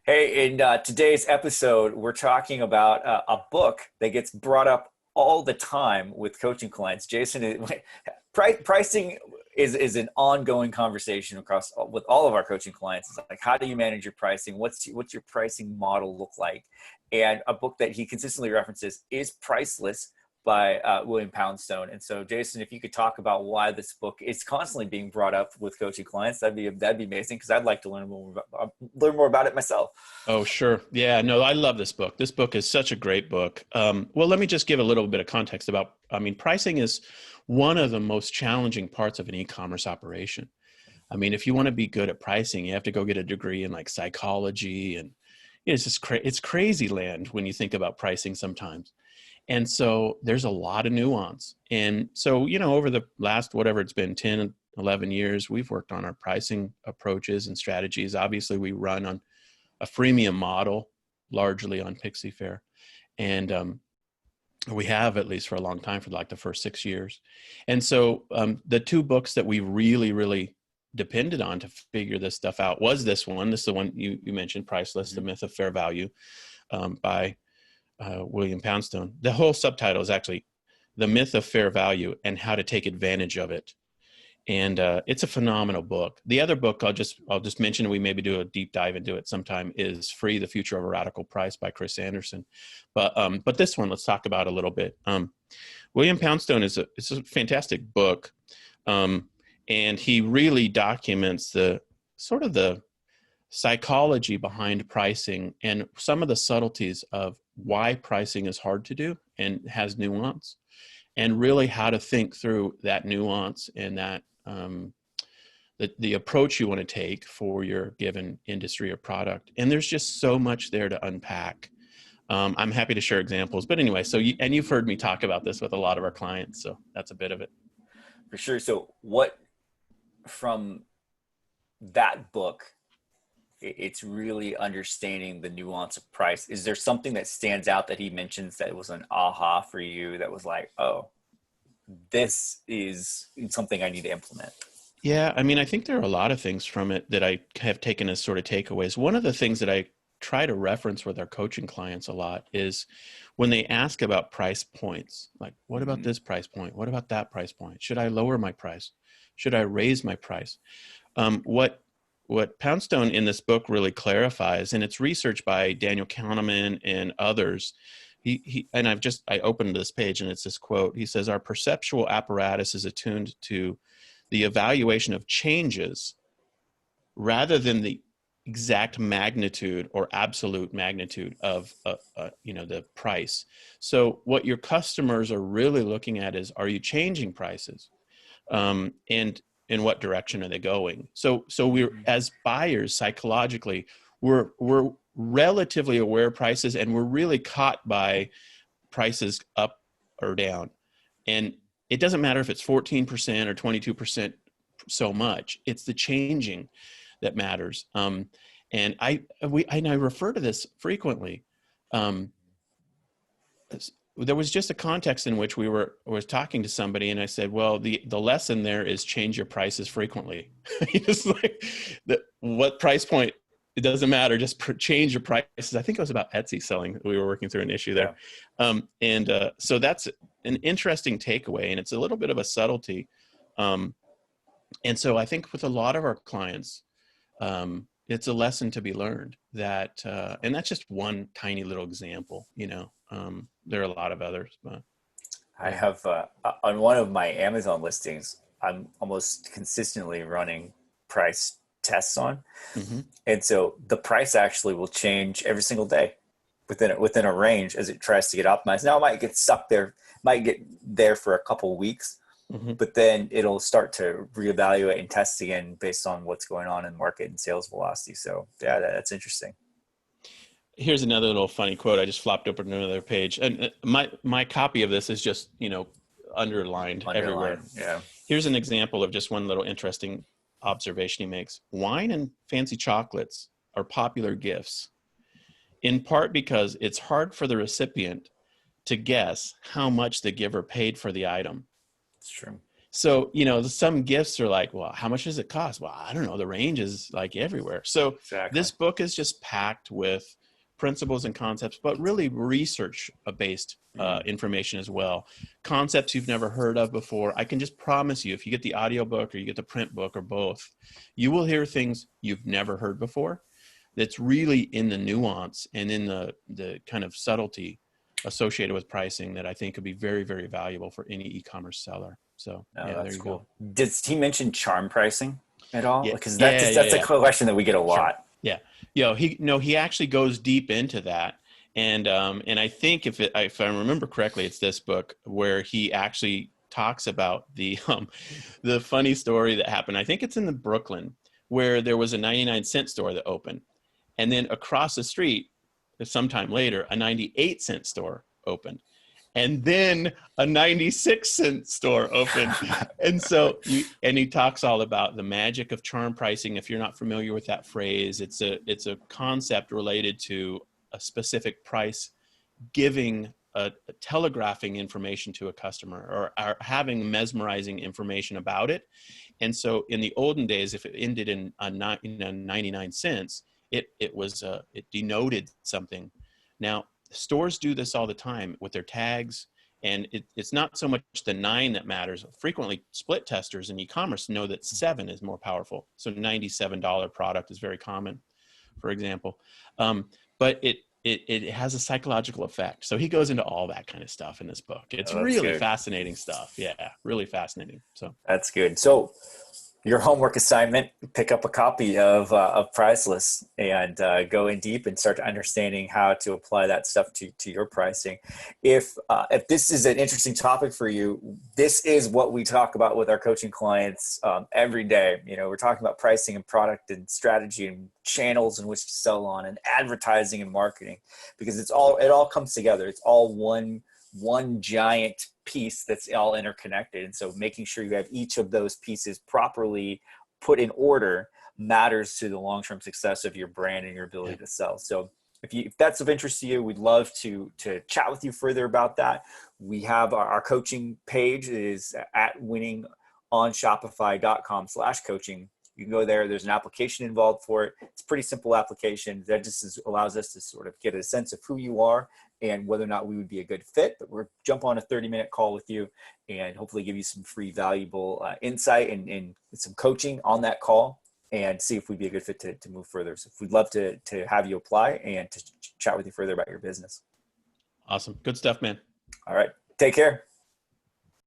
Hey, in today's episode, we're talking about a book that gets brought up all the time with coaching clients. Jason, pricing is an ongoing conversation across with all of our coaching clients. It's like, how do you manage your pricing? What's your pricing model look like? And a book that he consistently references is Priceless by William Poundstone. And so, Jason, if you could talk about why this book is constantly being brought up with coaching clients, that'd be amazing because I'd like to learn more about it myself. Oh, sure. Yeah, no, I love this book. This book is such a great book. Well, let me just give a little bit of context about, pricing is one of the most challenging parts of an e-commerce operation. If you want to be good at pricing, you have to go get a degree in like psychology and it's just it's crazy land when you think about pricing sometimes. And so there's a lot of nuance. And so, over the last, whatever it's been, 10, 11 years, we've worked on our pricing approaches and strategies. Obviously, we run on a freemium model, largely on Pixie Fair. And we have at least for a long time, for like the first 6 years. And so the two books that we really depended on to figure this stuff out was this one. This is the one you mentioned, Priceless, The Myth of Fair Value, by William Poundstone. The whole subtitle is actually The Myth of Fair Value and How to Take Advantage of It. And it's a phenomenal book. The other book I'll just mention, we maybe do a deep dive into it sometime, is Free: The Future of a Radical Price by Chris Anderson. But this one, let's talk about a little bit. William Poundstone is a fantastic book. And he really documents the sort of the psychology behind pricing and some of the subtleties of why pricing is hard to do and has nuance, and really how to think through that nuance and that the approach you want to take for your given industry or product. And there's just so much there to unpack. I'm happy to share examples, but anyway, you've heard me talk about this with a lot of our clients, so that's a bit of it. For sure. So what from that book, it's really understanding the nuance of price. Is there something that stands out that he mentions that was an aha for you that was like, oh, this is something I need to implement? Yeah, I think there are a lot of things from it that I have taken as sort of takeaways. One of the things that I try to reference with our coaching clients a lot is when they ask about price points, like, what about this price point? What about that price point? Should I lower my price? Should I raise my price? What Poundstone in this book really clarifies, and it's research by Daniel Kahneman and others. I opened this page and it's this quote. He says, "Our perceptual apparatus is attuned to the evaluation of changes rather than the exact magnitude or absolute magnitude of the price." So what your customers are really looking at is, are you changing prices? And in what direction are they going? So we're, as buyers, psychologically, we're relatively aware of prices, and we're really caught by prices up or down. And it doesn't matter if it's 14% or 22% so much. It's the changing that matters. And I refer to this frequently. There was just a context in which was talking to somebody, and I said, well, the lesson there is change your prices frequently. It's like what price point, it doesn't matter, just change your prices. I think it was about Etsy selling. We were working through an issue there. Yeah. So that's an interesting takeaway, and it's a little bit of a subtlety. And so I think with a lot of our clients, it's a lesson to be learned that, and that's just one tiny little example, there are a lot of others, but I have on one of my Amazon listings, I'm almost consistently running price tests on. And so the price actually will change every single day within a range as it tries to get optimized. Now it might get stuck there, might get there for a couple of weeks, but then it'll start to reevaluate and test again based on what's going on in market and sales velocity. So yeah, that's interesting. Here's another little funny quote. I just flopped open another page, and my copy of this is just underlined everywhere. Yeah. Here's an example of just one little interesting observation he makes. Wine and fancy chocolates are popular gifts, in part because it's hard for the recipient to guess how much the giver paid for the item. It's true. So, some gifts are like, well, how much does it cost? Well, I don't know. The range is like everywhere. So Exactly. this book is just packed with principles and concepts, but really research based information as well. Concepts you've never heard of before. I can just promise you, if you get the audiobook or you get the print book or both, you will hear things you've never heard before. That's really in the nuance and in the kind of subtlety associated with pricing that I think could be very, very valuable for any e-commerce seller. So yeah, there you Cool. go. Did he mention charm pricing at all? Yeah, Because yeah, yeah, that's a yeah. question that we get a Sure. lot. Yeah. He actually goes deep into that. And I think if I remember correctly, it's this book where he actually talks about the funny story that happened. I think it's in the Brooklyn, where there was a 99-cent store that opened. And then across the street, sometime later, a 98-cent store opened. And then a 96-cent store opened. And so he talks all about the magic of charm pricing. If you're not familiar with that phrase, it's a concept related to a specific price, giving a telegraphing information to a customer, or having mesmerizing information about it. And so in the olden days, if it ended in 99 cents, it denoted something. Now, stores do this all the time with their tags, and it's not so much the 9 that matters. Frequently, split testers in e-commerce know that 7 is more powerful. So $97 product is very common, for example. But it has a psychological effect. So he goes into all that kind of stuff in this book. It's That's really good. fascinating stuff. Yeah, really fascinating. So That's good. So your homework assignment, pick up a copy of Priceless and go in deep and start understanding how to apply that stuff to your pricing. If this is an interesting topic for you, this is what we talk about with our coaching clients every day. We're talking about pricing and product and strategy and channels in which to sell on and advertising and marketing, because it all comes together. It's all one giant piece that's all interconnected. And so making sure you have each of those pieces properly put in order matters to the long-term success of your brand and your ability to sell. So if that's of interest to you, we'd love to chat with you further about that. We have our coaching page is at winningonshopify.com/coaching. You can go there. There's an application involved for it. It's a pretty simple application that just allows us to sort of get a sense of who you are and whether or not we would be a good fit. But we'll jump on a 30-minute call with you and hopefully give you some free valuable insight and some coaching on that call and see if we'd be a good fit to move further. So we'd love to have you apply and to chat with you further about your business. awesome. Good stuff, man. All right. Take care.